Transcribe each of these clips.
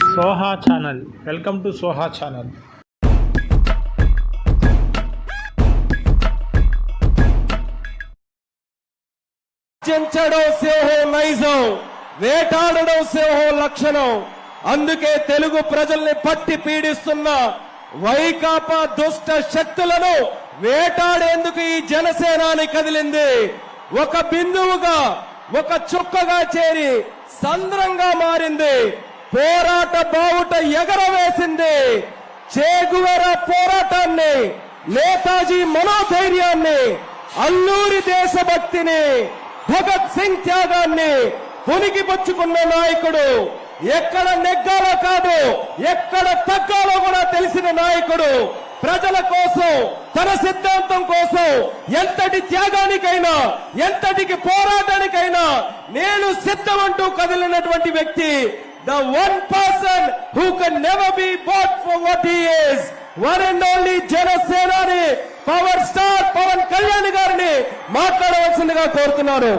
Soha channel. Welcome to Soha channel. చించడం సింహం నైజం, వేటాడడం సింహం లక్షణం. అందుకే తెలుగు ప్రజల్ని పట్టి పీడిస్తున్న వైకాపా దుష్ట శక్తులను వేటాడేందుకు ఈ జనసేనాని కదిలింది. ఒక బిందువుగా, ఒక చుక్కగా చేరి సంద్రంగా మారింది. పోరాట బావుట ఎగరవేసింది. చేగువేరా పోరాటాన్ని, నేతాజీ మనోధైర్యాన్ని, అల్లూరి దేశభక్తిని, భగత్ సింగ్ త్యాగాన్ని పునికిపుచ్చుకున్న నాయకుడు. ఎక్కడ నెగ్గాలో కాదు, ఎక్కడ తగ్గాలో కూడా తెలిసిన నాయకుడు. ప్రజల కోసం, తన సిద్ధాంతం కోసం ఎంతటి త్యాగానికైనా, ఎంతటికి పోరాటానికైనా నేను సిద్ధమంటూ కదిలినటువంటి వ్యక్తి. The one person who can never be bought for what he is. One and only జనసేనాని పవర్ స్టార్ పవన్ కళ్యాణ్ గారిని మాట్లాడవలసిందిగా కోరుతున్నారు.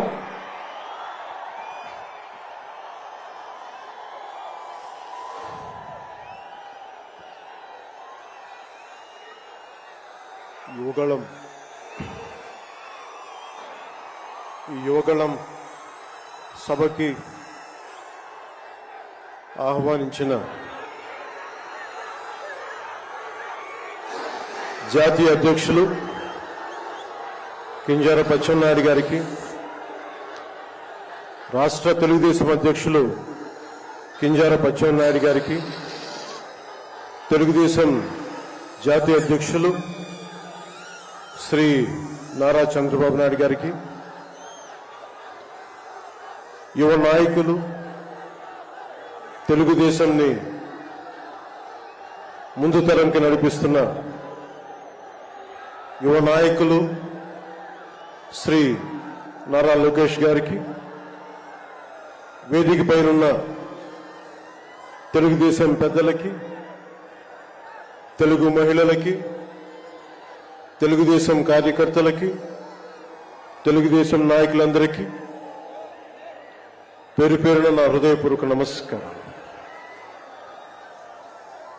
యువగళం సభకి ఆహ్వానించిన జాతీయ అధ్యక్షులు కింజరాపు అచ్చెన్నాయుడు గారికి, రాష్ట్ర తెలుగుదేశం అధ్యక్షులు కింజరాపు అచ్చెన్నాయుడు గారికి, తెలుగుదేశం జాతీయ అధ్యక్షులు శ్రీ నారా చంద్రబాబు నాయుడు గారికి, యువ నాయకులు, తెలుగుదేశాన్ని ముందు తరంకి నడిపిస్తున్న యువ నాయకులు శ్రీ నారా లోకేష్ గారికి, వేదిక పైనున్న తెలుగుదేశం పెద్దలకి, తెలుగు మహిళలకి, తెలుగుదేశం కార్యకర్తలకి, తెలుగుదేశం నాయకులందరికీ పేరు పేరున నా హృదయపూర్వక నమస్కారం.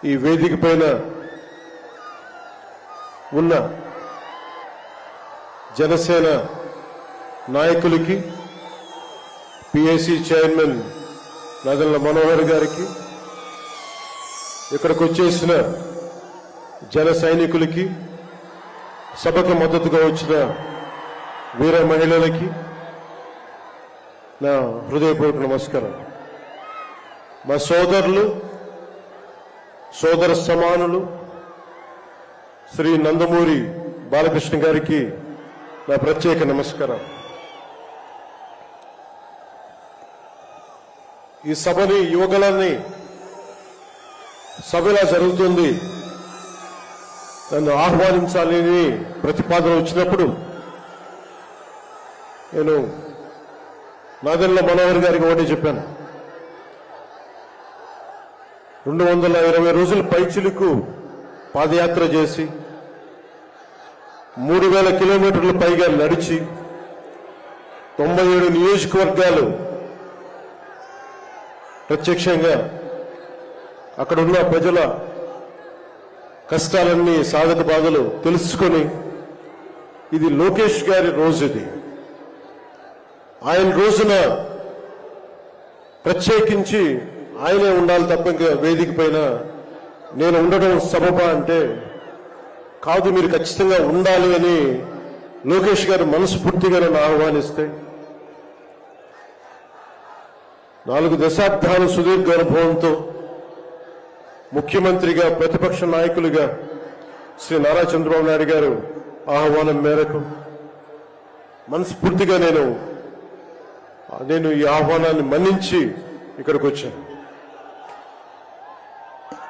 ఈ వేదిక పైన ఉన్న జనసేన నాయకులకి, పిఏసీ చైర్మన్ నాదెళ్ల మనోహర్ గారికి, ఇక్కడికి వచ్చేసిన జన సైనికులకి, సభకు మద్దతుగా వచ్చిన వీర మహిళలకి నా హృదయపూర్వక నమస్కారం. మా సోదరులు, సోదర సమానులు శ్రీ నందమూరి బాలకృష్ణ గారికి నా ప్రత్యేక నమస్కారం. ఈ సభని, యువకులని సభ ఇలా జరుగుతుంది, నన్ను ఆహ్వానించాలని ప్రతిపాదన వచ్చినప్పుడు నేను నాదెళ్ల మనోహర్ గారికి ఒకటి చెప్పాను. 220 రోజుల పైచిలుకు పాదయాత్ర చేసి 3000 కిలోమీటర్ల పైగా నడిచి 97 నియోజకవర్గాలు ప్రత్యక్షంగా అక్కడున్న ప్రజల కష్టాలన్నీ, సాధక బాధలు తెలుసుకొని, ఇది లోకేష్ గారి రోజు, ఇది ఆయన రోజున ప్రత్యేకించి ఆయనే ఉండాలి తప్ప ఇంకా వేదిక పైన నేను ఉండడం సబబా అంటే కాదు, మీరు ఖచ్చితంగా ఉండాలి అని లోకేష్ గారు మనస్ఫూర్తిగా నన్ను ఆహ్వానిస్తే 4 దశాబ్దాల సుదీర్ఘ అనుభవంతో ముఖ్యమంత్రిగా, ప్రతిపక్ష నాయకులుగా శ్రీ నారా చంద్రబాబు నాయుడు గారు ఆహ్వానం మేరకు మనస్ఫూర్తిగా నేను ఈ ఆహ్వానాన్ని మన్నించి ఇక్కడికి వచ్చాను.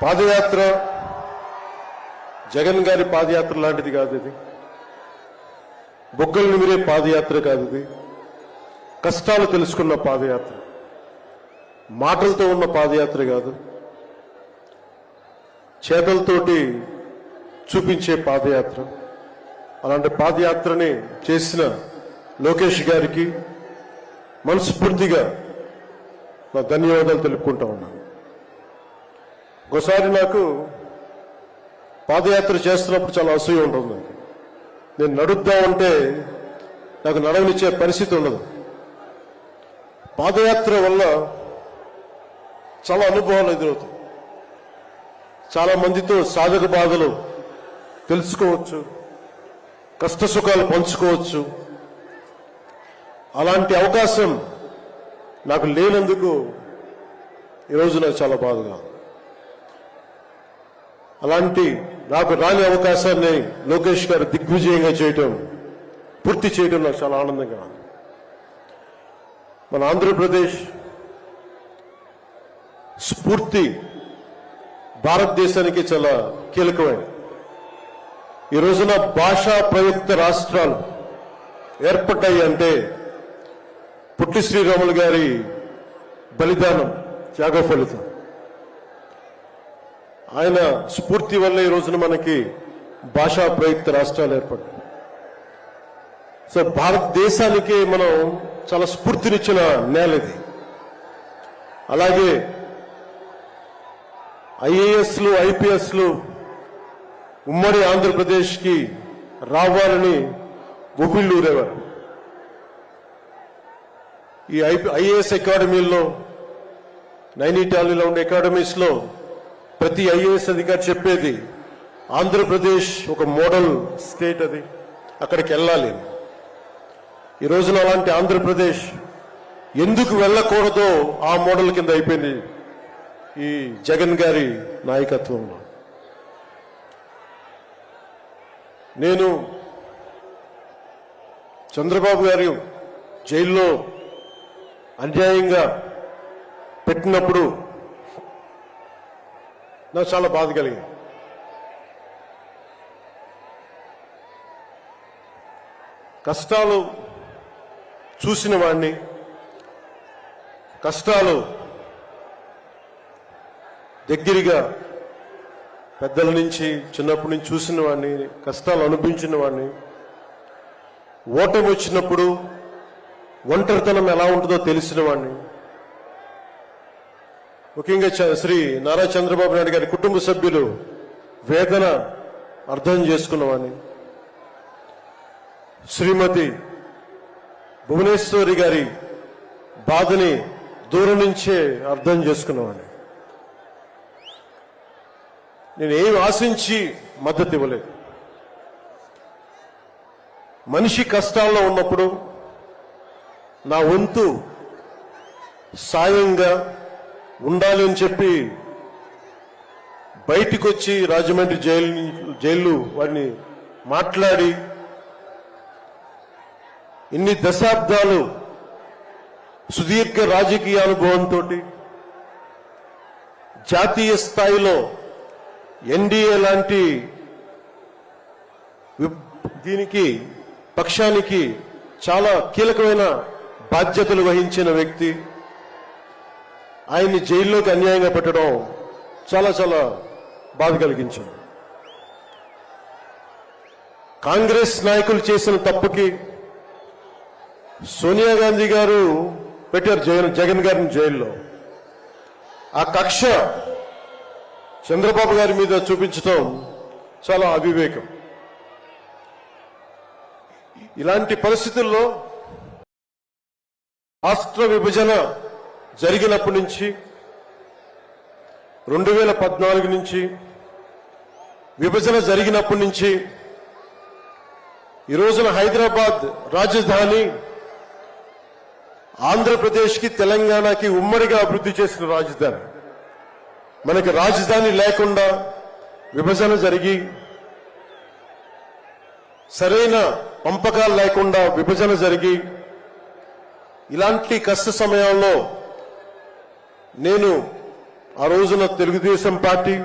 పాదయాత్ర జగన్ గారి పాదయాత్ర లాంటిది కాదు, ఇది బొగ్గలు నిమిరే పాదయాత్ర కాదు, ఇది కష్టాలు తెలుసుకున్న పాదయాత్ర, మాటలతో ఉన్న పాదయాత్ర కాదు, చేతలతోటి చూపించే పాదయాత్ర. అలాంటి పాదయాత్రని చేసిన లోకేష్ గారికి మనస్ఫూర్తిగా నా ధన్యవాదాలు తెలుపుకుంటా ఉన్నాను. ఒకసారి నాకు పాదయాత్ర చేస్తున్నప్పుడు చాలా అసూయ ఉంటుంది. నేను నడుద్దామంటే నాకు నడవనిచ్చే పరిస్థితి ఉండదు. పాదయాత్ర వల్ల చాలా అనుభవాలు ఎదురవుతాయి. చాలా మందితో సాధక బాధలు తెలుసుకోవచ్చు, కష్ట సుఖాలు పంచుకోవచ్చు. అలాంటి అవకాశం నాకు లేనందుకు ఈరోజు నాకు చాలా బాధగా. అలాంటి నాకు రాని అవకాశాన్ని లోకేష్ గారు దిగ్విజయంగా చేయటం, పూర్తి చేయడం నాకు చాలా ఆనందంగా ఉంది. మన ఆంధ్రప్రదేశ్ స్ఫూర్తి భారతదేశానికి చాలా కీలకమైనది. ఈ రోజున భాషా ప్రయుక్త రాష్ట్రాలు ఏర్పడ్డాయి అంటే పుట్టి శ్రీరాములు గారి బలిదానం, త్యాగ ఫలితం. ఆయన స్ఫూర్తి వల్ల ఈ రోజున మనకి భాషా ప్రయుక్త రాష్ట్రాలు ఏర్పడ్డాయి. సో భారతదేశానికి మనం చాలా స్ఫూర్తినిచ్చిన నేల ఇది. అలాగే ఐఏఎస్లు, ఐపీఎస్లు ఉమ్మడి ఆంధ్రప్రదేశ్కి రావాలని ఉవ్విళ్ళూరేవారు. ఈ ఐఏఎస్ అకాడమీల్లో, నైనిటాల్లో ఉండే అకాడమీస్లో ప్రతి ఐఏఎస్ అధికారి చెప్పేది ఆంధ్రప్రదేశ్ ఒక మోడల్ స్టేట్, అది అక్కడికి వెళ్ళాలి. ఈ రోజున అలాంటి ఆంధ్రప్రదేశ్ ఎందుకు వెళ్ళకూడదో ఆ మోడల్ కింద అయిపోయింది ఈ జగన్ గారి నాయకత్వంలో. నేను చంద్రబాబు గారు జైల్లో అన్యాయంగా పెట్టినప్పుడు నాకు చాలా బాధ కలిగింది. కష్టాలు చూసిన వాడిని, కష్టాలు దగ్గరగా పెద్దల నుంచి చిన్నప్పటి నుంచి చూసిన వాడిని, కష్టాలు అనుభవించిన వాడిని, ఓటమి వచ్చినప్పుడు ఒంటరితనం ఎలా ఉంటుందో తెలిసిన వాడిని, ముఖ్యంగా శ్రీ నారా చంద్రబాబు నాయుడు గారి కుటుంబ సభ్యులు వేదన అర్థం చేసుకున్నవాడిని, శ్రీమతి భువనేశ్వరి గారి బాధని దూరం నుంచే అర్థం చేసుకున్నవాడిని. నేను ఏం ఆశించి మద్దతు ఇవ్వలేదు. మనిషి కష్టాల్లో ఉన్నప్పుడు నా వంతు సాయంగా ఉండాలి అని చెప్పి బయటికి వచ్చి రాజమండ్రి జైలు వాడిని మాట్లాడి ఇన్ని దశాబ్దాలు సుదీర్ఘ రాజకీయ అనుభవంతో జాతీయ స్థాయిలో ఎన్డీఏ లాంటి దీనికి పక్షానికి చాలా కీలకమైన బాధ్యతలు వహించిన వ్యక్తి ఆయన్ని జైల్లోకి అన్యాయంగా పెట్టడం చాలా చాలా బాధ కలిగించింది. కాంగ్రెస్ నాయకులు చేసిన తప్పుకి సోనియా గాంధీ గారు పెట్టారు జగన్ గారిని జైల్లో. ఆ కక్ష చంద్రబాబు గారి మీద చూపించడం చాలా అవివేకం. ఇలాంటి పరిస్థితుల్లో రాష్ట్ర విభజన జరిగినప్పటి నుంచి 2014 నుంచి విభజన జరిగినప్పటి నుంచి ఈ రోజున హైదరాబాద్ రాజధాని ఆంధ్రప్రదేశ్కి, తెలంగాణకి ఉమ్మడిగా అభివృద్ధి చేసిన రాజధాని. మనకి రాజధాని లేకుండా విభజన జరిగి, సరైన పంపకాలు లేకుండా విభజన జరిగి, ఇలాంటి కష్ట సమయంలో నేను ఆ రోజున తెలుగుదేశం పార్టీ,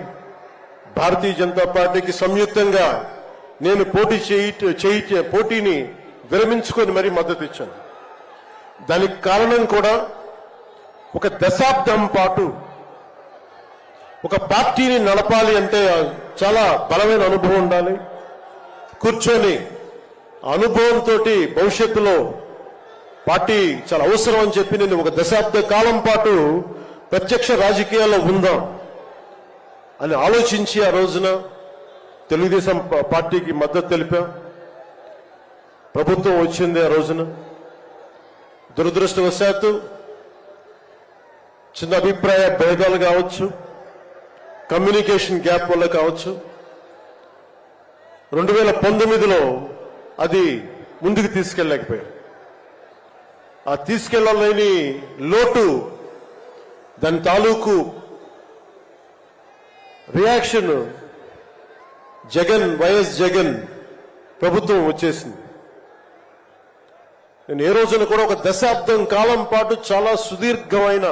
భారతీయ జనతా పార్టీకి సంయుక్తంగా నేను పోటీని విరమించుకొని మరీ మద్దతు ఇచ్చాను. దానికి కారణం కూడా ఒక దశాబ్దం పాటు ఒక పార్టీని నడపాలి అంటే చాలా బలమైన అనుభవం ఉండాలి. కూర్చొని అనుభవంతో భవిష్యత్తులో పార్టీ చాలా అవసరం అని చెప్పి నేను ఒక దశాబ్ద కాలం పాటు ప్రత్యక్ష రాజకీయాల్లో ఉందాం, అని ఆలోచించి ఆ రోజున తెలుగుదేశం పార్టీకి మద్దతు తెలిపాం. ప్రభుత్వం వచ్చింది ఆ రోజున. దురదృష్టవశాత్తు చిన్న అభిప్రాయ భేదాలు కావచ్చు, కమ్యూనికేషన్ గ్యాప్ వల్ల కావచ్చు, 2019లో అది ముందుకు తీసుకెళ్ళలేకపోయారు. ఆ తీసుకెళ్లలేని లోటు, దాని తాలూకు రియాక్షన్ వైఎస్ జగన్ ప్రభుత్వం వచ్చేసింది. నేను ఏ రోజున కూడా ఒక దశాబ్దం కాలం పాటు చాలా సుదీర్ఘమైన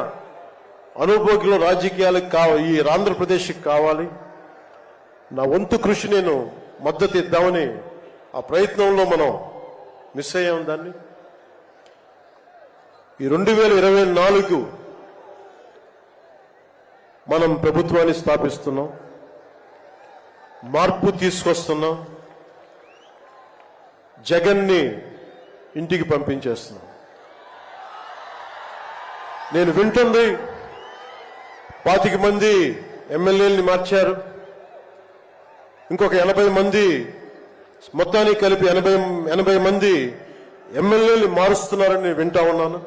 అనుభోగిలో రాజకీయాలకు ఈ ఆంధ్రప్రదేశ్కి కావాలి, నా వంతు కృషి నేను మద్దతు ఇద్దామని ఆ ప్రయత్నంలో మనం మిస్ అయ్యాం. దాన్ని ఈ 2024 మనం ప్రభుత్వాన్ని స్థాపిస్తున్నాం, మార్పు తీసుకొస్తున్నాం, జగన్ని ఇంటికి పంపించేస్తున్నాం. నేను వింటుంది 25 మంది ఎమ్మెల్యేలని మార్చారు, ఇంకొక 80 మంది, మొత్తానికి కలిపి 80 మంది ఎమ్మెల్యేలు మారుస్తున్నారని నేను వింటా ఉన్నాను.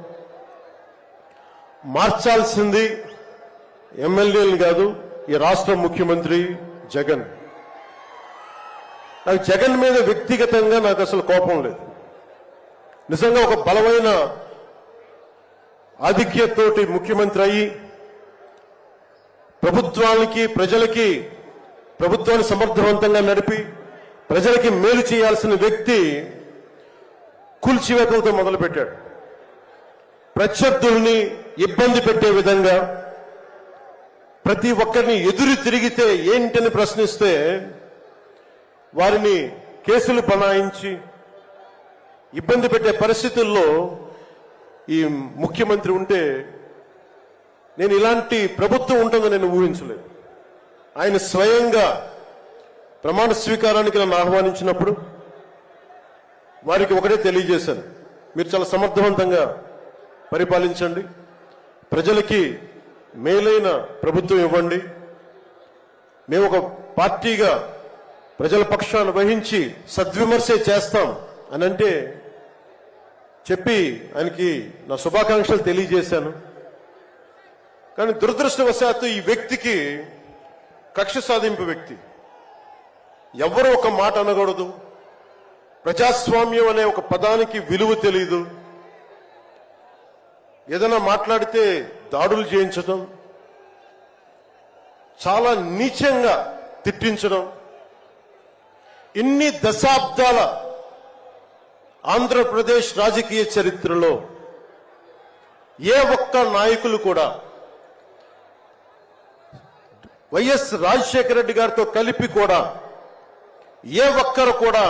మార్చాల్సింది ఎమ్మెల్యేలు కాదు, ఈ రాష్ట్ర ముఖ్యమంత్రి జగన్. నాకు జగన్ మీద వ్యక్తిగతంగా నాకు అసలు కోపం లేదు. నిజంగా ఒక బలమైన ఆధిక్యతతోటి ముఖ్యమంత్రి అయ్యి ప్రభుత్వాన్ని సమర్థవంతంగా నడిపి ప్రజలకి మేలు చేయాల్సిన వ్యక్తి కూల్చివేతలతో మొదలుపెట్టాడు. ప్రత్యర్థుల్ని ఇబ్బంది పెట్టే విధంగా, ప్రతి ఒక్కరిని ఎదురు తిరిగితే ఏంటని ప్రశ్నిస్తే వారిని కేసులు బనాయించి ఇబ్బంది పెట్టే పరిస్థితుల్లో ఈ ముఖ్యమంత్రి ఉంటే నేను ఇలాంటి ప్రభుత్వం ఉంటుందని నేను ఊహించలేదు. ఆయన స్వయంగా ప్రమాణ స్వీకారానికి నన్ను ఆహ్వానించినప్పుడు వారికి ఒకటే తెలియజేశాను, మీరు చాలా సమర్థవంతంగా పరిపాలించండి, ప్రజలకి మేలైన ప్రభుత్వం ఇవ్వండి, మేము ఒక పార్టీగా ప్రజల పక్షాన్ని వహించి సద్విమర్శ చేస్తాం అని అంటే చెప్పి ఆయనకి నా శుభాకాంక్షలు తెలియజేశాను. కానీ దురదృష్టవశాత్తు ఈ వ్యక్తికి కక్ష సాధింపు వ్యక్తి, ఎవరు ఒక మాట అనకూడదు, ప్రజాస్వామ్యం అనే ఒక పదానికి విలువ తెలియదు, ఏదైనా మాట్లాడితే దాడులు చేయించడం, చాలా నీచంగా తిట్టించడం, ఇన్ని దశాబ్దాల ఆంధ్రప్రదేశ్ రాజకీయ చరిత్రలో ఏ ఒక్క నాయకులు కూడా వైఎస్ రాజశేఖర రెడ్డి గారితో కలిపి కూడా ఏ ఒక్కరు కూడా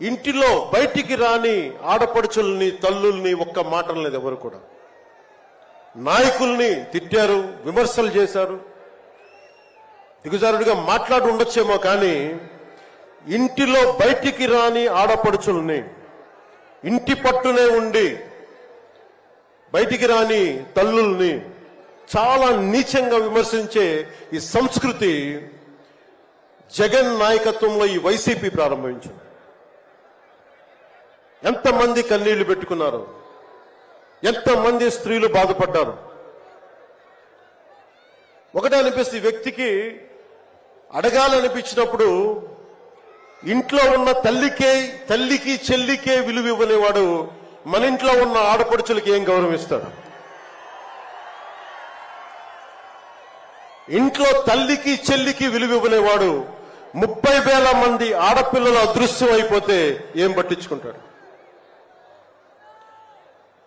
ఇంటిలో బయటికి రాని ఆడపడుచుల్ని, తల్లుల్ని ఒక్క మాట లేదు. ఎవరు కూడా నాయకుల్ని తిట్టారు, విమర్శలు చేశారు, దిగజారుడిగా మాట్లాడి ఉండొచ్చేమో, కానీ ఇంటిలో బయటికి రాని ఆడపడుచుల్ని, ఇంటి పట్టునే ఉండి బయటికి రాని తల్లుల్ని చాలా నీచంగా విమర్శించే ఈ సంస్కృతి జగన్ నాయకత్వంలో ఈ వైసీపీ ప్రారంభించింది. ఎంతమంది కన్నీళ్లు పెట్టుకున్నారు, ఎంతమంది స్త్రీలు బాధపడ్డారు. ఒకటే అనిపిస్తుంది, వ్యక్తికి అడగాలనిపించినప్పుడు ఇంట్లో ఉన్న తల్లికి చెల్లికే విలువ ఇవ్వనేవాడు మన ఇంట్లో ఉన్న ఆడపడుచులకి ఏం గౌరవిస్తాడు? ఇంట్లో తల్లికి చెల్లికి విలువ ఇవ్వనేవాడు 30,000 మంది ఆడపిల్లలు అదృశ్యం అయిపోతే ఏం పట్టించుకుంటాడు?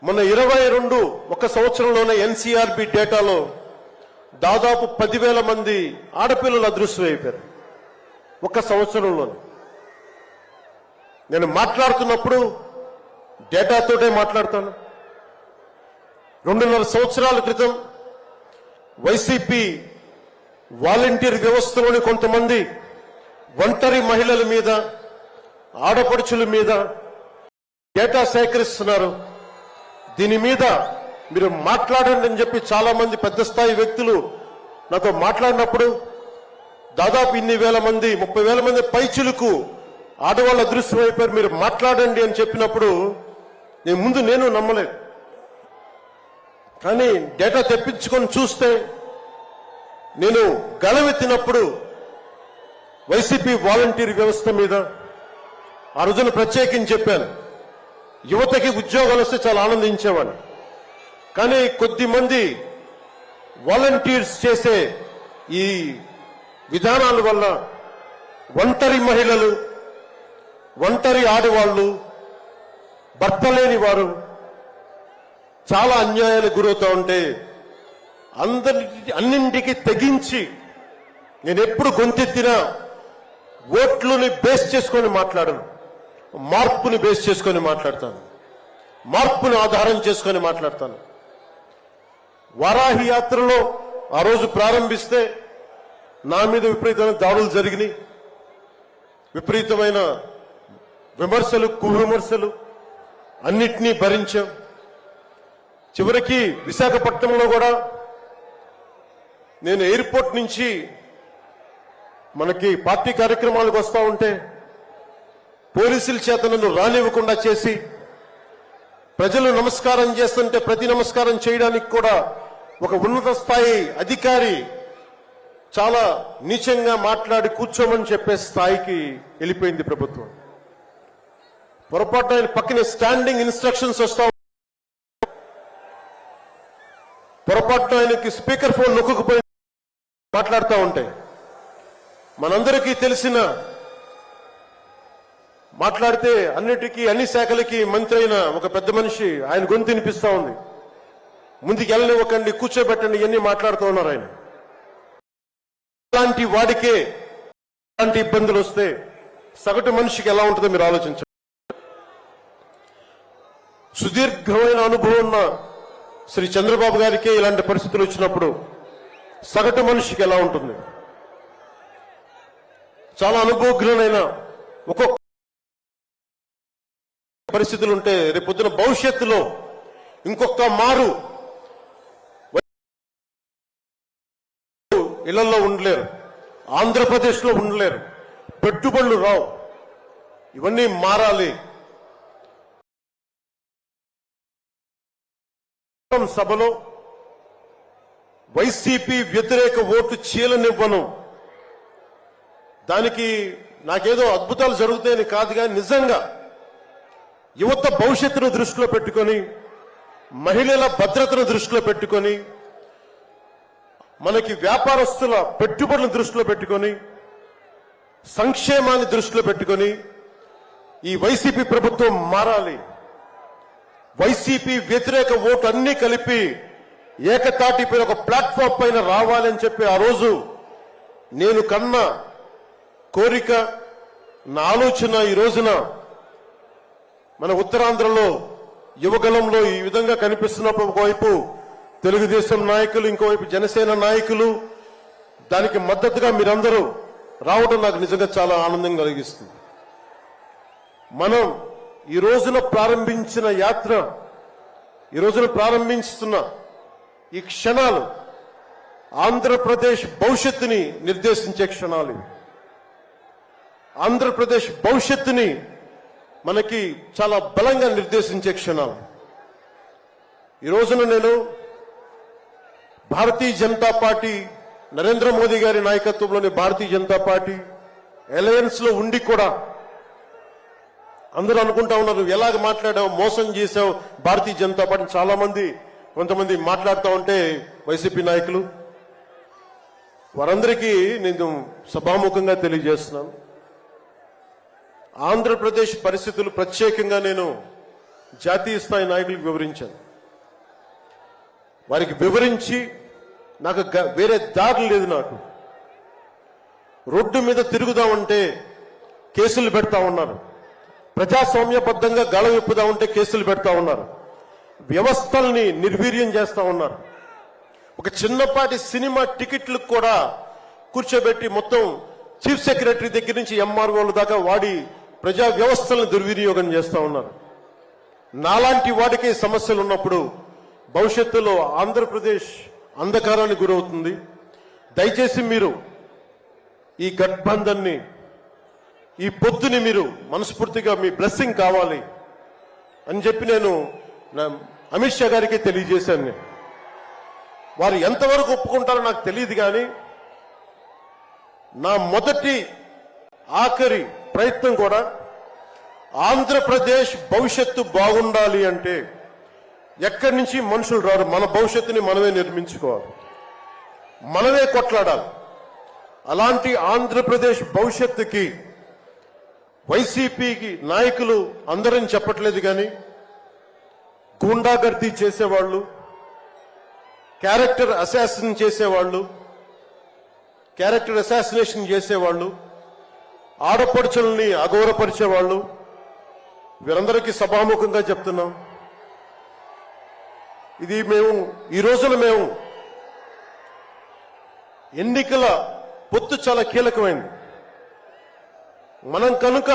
మొన్న 22 ఒక సంవత్సరంలోనే ఎన్సీఆర్బీ డేటాలో దాదాపు 10,000 మంది ఆడపిల్లలు అదృశ్యం అయిపోయారు ఒక సంవత్సరంలోనే. నేను మాట్లాడుతున్నప్పుడు డేటాతోటే మాట్లాడతాను. 2.5 సంవత్సరాల క్రితం వైసీపీ వాలంటీర్ వ్యవస్థలోని కొంతమంది ఒంటరి మహిళల మీద, ఆడపడుచుల మీద డేటా సేకరిస్తున్నారు. దీని మీద మీరు మాట్లాడండి అని చెప్పి చాలా మంది పెద్ద స్థాయి వ్యక్తులు నాతో మాట్లాడినప్పుడు దాదాపు ఇన్ని వేల మంది 30,000 మంది పైచులకు ఆడవాళ్ళ అదృశ్యం అయిపోయారు, మీరు మాట్లాడండి అని చెప్పినప్పుడు నేను నమ్మలేదు. కానీ డేటా తెప్పించుకొని చూస్తే నేను గళమెత్తినప్పుడు వైసీపీ వాలంటీర్ వ్యవస్థ మీద ఆ రోజున ప్రత్యేకించి చెప్పాను, యువతకి ఉద్యోగాలు వస్తే చాలా ఆనందించేవాడిని. కానీ కొద్దిమంది వాలంటీర్స్ చేసే ఈ విధానాల వల్ల ఒంటరి మహిళలు, ఒంటరి ఆడవాళ్లు, భర్త లేని వారు చాలా అన్యాయాలకు గురవుతూ ఉంటే అన్నింటికి తెగించి నేను ఎప్పుడు గొంతెత్తినా ఓట్లని బేస్ చేసుకొని మాట్లాడను, మార్పుని బేస్ చేసుకొని మాట్లాడతాను, మార్పుని ఆధారం చేసుకొని మాట్లాడతాను. వారాహి యాత్రలో ఆ రోజు ప్రారంభిస్తే నా మీద విపరీతమైన దాడులు జరిగినాయి, విపరీతమైన విమర్శలు, కువిమర్శలు అన్నిటినీ భరించాం. చివరికి విశాఖపట్నంలో కూడా నేను ఎయిర్పోర్ట్ నుంచి మనకి పార్టీ కార్యక్రమాలకు వస్తూ ఉంటే పోలీసుల చేత నన్ను రానివ్వకుండా చేసి, ప్రజలు నమస్కారం చేస్తుంటే ప్రతి నమస్కారం చేయడానికి కూడా ఒక ఉన్నత స్థాయి అధికారి చాలా నీచంగా మాట్లాడి కూర్చోమని చెప్పే స్థాయికి వెళ్ళిపోయింది ప్రభుత్వం. పొరపాటు ఆయన పక్కనే స్టాండింగ్ ఇన్స్ట్రక్షన్స్ వస్తా, పొరపాటు ఆయనకి స్పీకర్ ఫోన్ నొక్కుపోయి మాట్లాడుతూ ఉంటాయి. మనందరికీ తెలిసిన మాట్లాడితే అన్నిటికీ అన్ని శాఖలకి మంత్రి అయిన ఒక పెద్ద మనిషి ఆయన గొంతు వినిపిస్తా ఉంది, ముందుకు వెళ్ళనివ్వకండి, కూర్చోబెట్టండి, ఇవన్నీ మాట్లాడుతూ ఉన్నారు ఆయన. అలాంటి వాడికే అలాంటి ఇబ్బందులు వస్తే సగటు మనిషికి ఎలా ఉంటుందో మీరు ఆలోచించండి. సుదీర్ఘమైన అనుభవం ఉన్న శ్రీ చంద్రబాబు గారికే ఇలాంటి పరిస్థితులు వచ్చినప్పుడు సగటు మనిషికి ఎలా ఉంటుంది? చాలా అనుభవజ్ఞులైన ఒక్కొక్క పరిస్థితులు ఉంటే రేపొద్దున భవిష్యత్తులో ఇంకొక మారు ఇళ్లలో ఉండలేరు, ఆంధ్రప్రదేశ్లో ఉండలేరు, పెట్టుబడులు రావు, ఇవన్నీ మారాలి. సభలో వైసీపీ వ్యతిరేక ఓటు చీలనివ్వను. దానికి నాకేదో అద్భుతాలు జరుగుతాయని కాదు, కానీ నిజంగా యువత భవిష్యత్తును దృష్టిలో పెట్టుకొని, మహిళల భద్రతను దృష్టిలో పెట్టుకొని, మనకి వ్యాపారస్తుల పెట్టుబడులను దృష్టిలో పెట్టుకొని, సంక్షేమాన్ని దృష్టిలో పెట్టుకొని ఈ వైసీపీ ప్రభుత్వం మారాలి. వైసీపీ వ్యతిరేక ఓటు అన్ని కలిపి ఏకతాటిపై ఒక ప్లాట్ఫామ్ పైన రావాలని చెప్పి ఆ రోజు నేను కన్న కోరిక, నా ఆలోచన ఈ రోజున మన ఉత్తరాంధ్రలో యువగలంలో ఈ విధంగా కనిపిస్తున్నప్పుడు ఒకవైపు తెలుగుదేశం నాయకులు, ఇంకోవైపు జనసేన నాయకులు, దానికి మద్దతుగా మీరందరూ రావడం నాకు నిజంగా చాలా ఆనందం కలిగిస్తుంది. మనం ఈ రోజున ప్రారంభించిన యాత్ర, ఈ రోజున ప్రారంభిస్తున్న ఈ క్షణాలు ఆంధ్రప్రదేశ్ భవిష్యత్తుని నిర్దేశించే క్షణాలు. ఆంధ్రప్రదేశ్ భవిష్యత్తుని మనకి చాలా బలంగా నిర్దేశించే క్షణాలు. ఈ రోజున నేను భారతీయ జనతా పార్టీ, నరేంద్ర మోదీ గారి నాయకత్వంలోని భారతీయ జనతా పార్టీ అలయన్స్ లో ఉండి కూడా అందరూ అనుకుంటా ఉన్నారు, నువ్వు ఎలాగ మాట్లాడావు, మోసం చేశావు భారతీయ జనతా పార్టీ. చాలా మంది, కొంతమంది మాట్లాడుతూ ఉంటే వైసీపీ నాయకులు, వారందరికీ నేను సభాముఖంగా తెలియజేస్తున్నాను, ఆంధ్రప్రదేశ్ పరిస్థితులు ప్రత్యేకంగా నేను జాతీయ స్థాయి నాయకులకు వివరించాను. వారికి వివరించి నాకు వేరే దారి లేదు. నాకు రోడ్డు మీద తిరుగుదామంటే కేసులు పెడతా ఉన్నారు, ప్రజాస్వామ్యబద్ధంగా గళం విప్పుదామంటే కేసులు పెడతా ఉన్నారు, వ్యవస్థల్ని నిర్వీర్యం చేస్తా ఉన్నారు. ఒక చిన్నపాటి సినిమా టికెట్లకు కూడా కూర్చోబెట్టి మొత్తం చీఫ్ సెక్రటరీ దగ్గర నుంచి ఎంఆర్ఓల దాకా వాడి ప్రజా వ్యవస్థలను దుర్వినియోగం చేస్తా ఉన్నారు. నాలాంటి వాడికి సమస్యలు ఉన్నప్పుడు భవిష్యత్తులో ఆంధ్రప్రదేశ్ అంధకారానికి గురవుతుంది. దయచేసి మీరు ఈ గఠబంధన్ని, ఈ పొత్తుని మీరు మనస్ఫూర్తిగా మీ బ్లెస్సింగ్ కావాలి అని చెప్పి నేను అమిత్ షా గారికి తెలియజేశాను. నేను వారు ఎంతవరకు ఒప్పుకుంటారో నాకు తెలియదు, కానీ నా మొదటి ఆఖరి ప్రయత్నం కూడా ఆంధ్రప్రదేశ్ భవిష్యత్తు బాగుండాలి అంటే ఎక్కడి నుంచి మనుషులు రారు, మన భవిష్యత్తుని మనమే నిర్మించుకోవాలి, మనమే కొట్లాడాలి. అలాంటి ఆంధ్రప్రదేశ్ భవిష్యత్తుకి వైసీపీకి నాయకులు అందరని చెప్పట్లేదు, కానీ గూండాగర్దీ చేసేవాళ్ళు, క్యారెక్టర్ అసాసినేషన్ చేసేవాళ్ళు, ఆడపడుచుల్ని అగౌరవపరిచేవాళ్ళు, వీరందరికీ సభాముఖంగా చెప్తున్నాం. ఇది ఈ రోజున మేము ఎన్నికల పొత్తు చాలా కీలకమైంది. మనం కనుక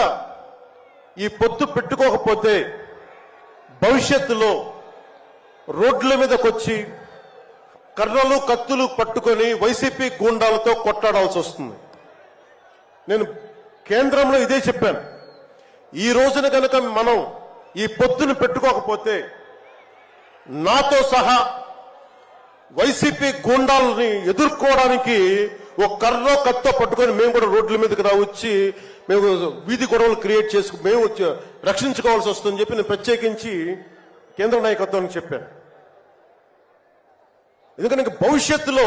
ఈ పొత్తు పెట్టుకోకపోతే భవిష్యత్తులో రోడ్ల మీదకొచ్చి కర్రలు కత్తులు పట్టుకొని వైసీపీ గూండాలతో కొట్లాడాల్సి వస్తుంది. నేను కేంద్రంలో ఇదే చెప్పాను. ఈ రోజున కనుక మనం ఈ పొత్తును పెట్టుకోకపోతే నాతో సహా వైసీపీ గూండాలని ఎదుర్కోవడానికి ఒక కర్రో కత్తో పట్టుకొని మేము కూడా రోడ్ల మీదకి వచ్చి మేము వీధి గొడవలు క్రియేట్ చేసుకు మేము రక్షించుకోవాల్సి వస్తుందని చెప్పి నేను ప్రత్యేకించి కేంద్ర నాయకత్వానికి చెప్పాను. ఎందుకంటే భవిష్యత్తులో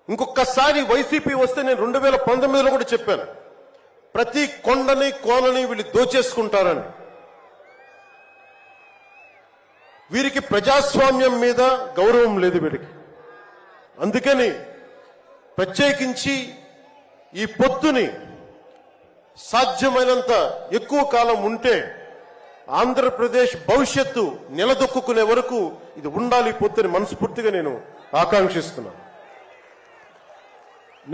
ఇంకొకసారి వైసీపీ వస్తే నేను 2019లో కూడా చెప్పాను, ప్రతి కొండని కోనని వీళ్ళు దోచేసుకుంటారని. వీరికి ప్రజాస్వామ్యం మీద గౌరవం లేదు వీరికి. అందుకని ప్రత్యేకించి ఈ పొత్తుని సాధ్యమైనంత ఎక్కువ కాలం ఉంటే ఆంధ్రప్రదేశ్ భవిష్యత్తు నిలదొక్కునే వరకు ఇది ఉండాలి పొత్తుని మనస్ఫూర్తిగా నేను ఆకాంక్షిస్తున్నాను.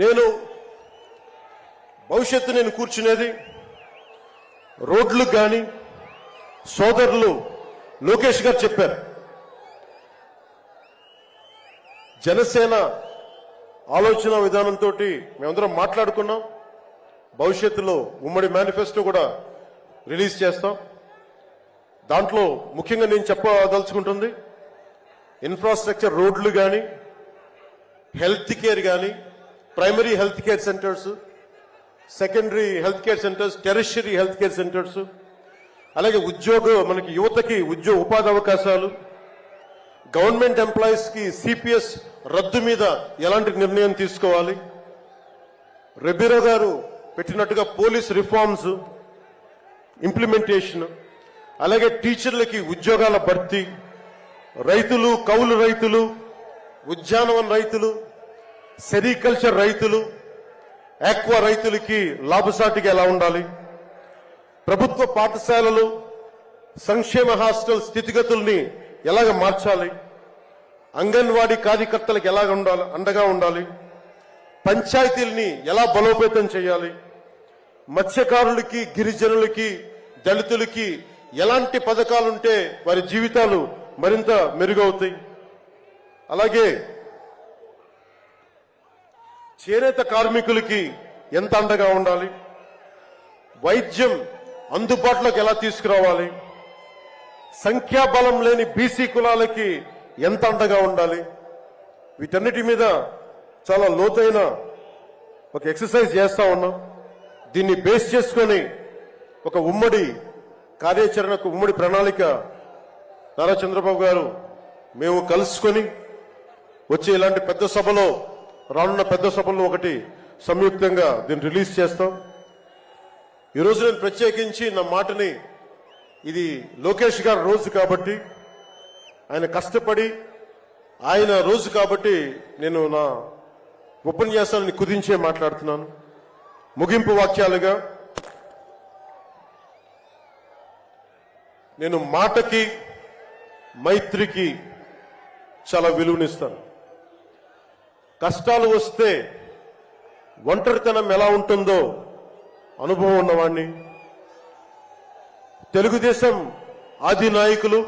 నేను కూర్చునేది రోడ్లు కానీ సోదరులు లోకేష్ గారు చెప్పారు, జనసేన ఆలోచన విధానంతో మేమందరం మాట్లాడుకున్నాం. భవిష్యత్తులో ఉమ్మడి మేనిఫెస్టో కూడా రిలీజ్ చేస్తాం. దాంట్లో ముఖ్యంగా నేను చెప్పదలుచుకుంటుంది ఇన్ఫ్రాస్ట్రక్చర్, రోడ్లు కానీ, హెల్త్ కేర్ కానీ, primary health care centres, secondary health care centres, tertiary health care centres, అలాగే మనకి యువతకి ఉపాధి అవకాశాలు, గవర్నమెంట్ ఎంప్లాయీస్ కి సిపిఎస్ రద్దు మీద ఎలాంటి నిర్ణయం తీసుకోవాలి, రెబీరో గారు పెట్టినట్టుగా పోలీస్ రిఫార్మ్స్ ఇంప్లిమెంటేషన్, అలాగే టీచర్లకి ఉద్యోగాల భర్తీ, రైతులు, కౌలు రైతులు, ఉద్యానవన రైతులు, సెరికల్చర్ రైతులు, ఆక్వా రైతులకి లాభసాటిగా ఎలా ఉండాలి, ప్రభుత్వ పాఠశాలలు, సంక్షేమ హాస్టల్ స్థితిగతుల్ని ఎలాగ మార్చాలి, అంగన్వాడీ కార్యకర్తలకు ఎలాగ అండగా ఉండాలి, పంచాయతీల్ని ఎలా బలోపేతం చేయాలి, మత్స్యకారులకి, గిరిజనులకి, దళితులకి ఎలాంటి పథకాలుంటే వారి జీవితాలు మరింత మెరుగవుతాయి, అలాగే చేనేత కార్మికులకి ఎంత అండగా ఉండాలి, వైద్యం అందుబాటులోకి ఎలా తీసుకురావాలి, సంఖ్యాబలం లేని బీసీ కులాలకి ఎంత అండగా ఉండాలి, వీటన్నిటి మీద చాలా లోతైన ఒక ఎక్సర్సైజ్ చేస్తా ఉన్నాం. దీన్ని బేస్ చేసుకొని ఒక ఉమ్మడి కార్యాచరణకు, ఉమ్మడి ప్రణాళిక నారా చంద్రబాబు గారు మేము కలుసుకొని వచ్చే ఇలాంటి పెద్ద సభలో, రానున్న పెద్ద సభల్లో ఒకటి సంయుక్తంగా దీన్ని రిలీజ్ చేస్తాం. ఈరోజు నేను ప్రత్యేకించి నా మాటని, ఇది లోకేష్ గారి రోజు కాబట్టి, ఆయన కష్టపడి ఆయన రోజు కాబట్టి నేను నా ఉపన్యాసాన్ని కుదించే మాట్లాడుతున్నాను. ముగింపు వాక్యాలుగా నేను మాటకి, మైత్రికి చాలా విలువనిస్తాను. కష్టాలు వస్తే ఒంటరితనం ఎలా ఉంటుందో అనుభవం ఉన్నవాణ్ణి. తెలుగుదేశం ఆది నాయకులు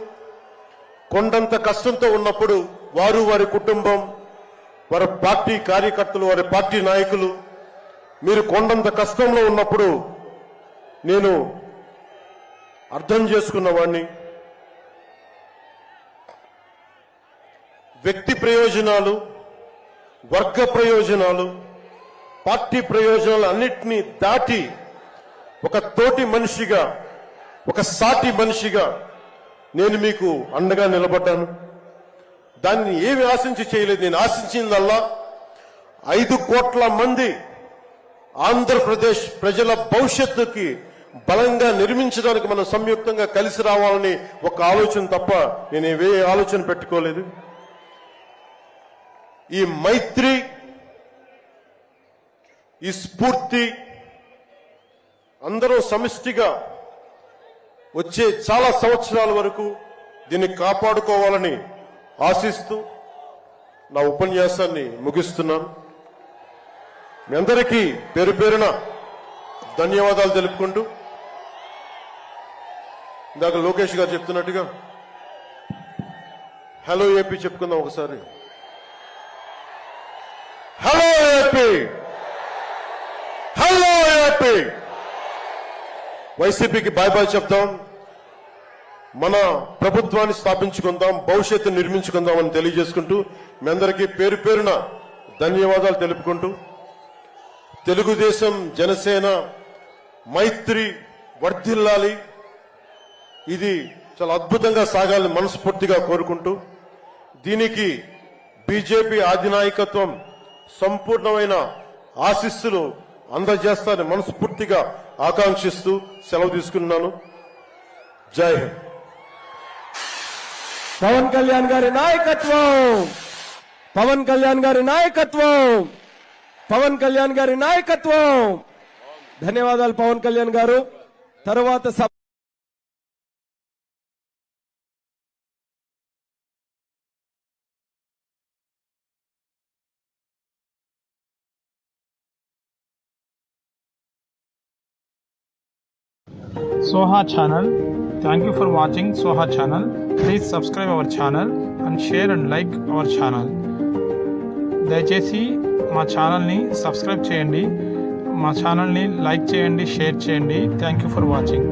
కొండంత కష్టంతో ఉన్నప్పుడు వారు, వారి కుటుంబం, వారి పార్టీ కార్యకర్తలు, వారి పార్టీ నాయకులు మీరు కొండంత కష్టంలో ఉన్నప్పుడు నేను అర్థం చేసుకున్నవాడిని. వ్యక్తి ప్రయోజనాలు, వర్గ ప్రయోజనాలు, పార్టీ ప్రయోజనాలు అన్నిటినీ దాటి ఒక తోటి మనిషిగా, ఒక సాటి మనిషిగా నేను మీకు అండగా నిలబడ్డాను. దాన్ని ఏమి ఆశించి చేయలేదు. నేను ఆశించిందల్లా 5 కోట్ల మంది ఆంధ్రప్రదేశ్ ప్రజల భవిష్యత్తుకి బలంగా నిర్మించడానికి మనం సంయుక్తంగా కలిసి రావాలని ఒక ఆలోచన తప్ప నేను ఏ ఆలోచన పెట్టుకోలేదు. ఈ మైత్రి, ఈ స్ఫూర్తి అందరూ సమిష్టిగా వచ్చే చాలా సంవత్సరాల వరకు దీన్ని కాపాడుకోవాలని ఆశిస్తూ నా ఉపన్యాసాన్ని ముగిస్తున్నాను. మీ అందరికీ పేరు పేరున ధన్యవాదాలు తెలుపుకుంటూ, ఇందాక లోకేష్ గారు చెప్తున్నట్టుగా హలో ఏపీ చెప్పుకుందాం ఒకసారి. Hello AP, hello AP. వైసీపీకి బాయ్ బాయ్ చెప్తాం. మన ప్రభుత్వాన్ని స్థాపించుకుందాం, భవిష్యత్తు నిర్మించుకుందాం అని తెలియజేసుకుంటూ మీ అందరికీ పేరు పేరున ధన్యవాదాలు తెలుపుకుంటూ, తెలుగుదేశం జనసేన మైత్రి వర్ధిల్లాలి, ఇది చాలా అద్భుతంగా సాగాలని మనస్ఫూర్తిగా కోరుకుంటూ, దీనికి బీజేపీ అధినాయకత్వం సంపూర్ణమైన ఆశీస్సులు అందజేస్తారని మనస్ఫూర్తిగా ఆకాంక్షిస్తూ సెలవు తీసుకున్నాను. జై హింద్. పవన్ కళ్యాణ్ గారి నాయకత్వం, పవన్ కళ్యాణ్ గారి నాయకత్వం, పవన్ కళ్యాణ్ గారి నాయకత్వం. ధన్యవాదాలు పవన్ కళ్యాణ్ గారు. తరువాత Soha channel. Thank you for watching Soha channel. Please subscribe our channel and share and like our channel. దయచేసి మా ఛానల్ని సబ్స్క్రైబ్ చేయండి, మా ఛానల్ని లైక్ చేయండి, షేర్ చేయండి. Thank you for watching.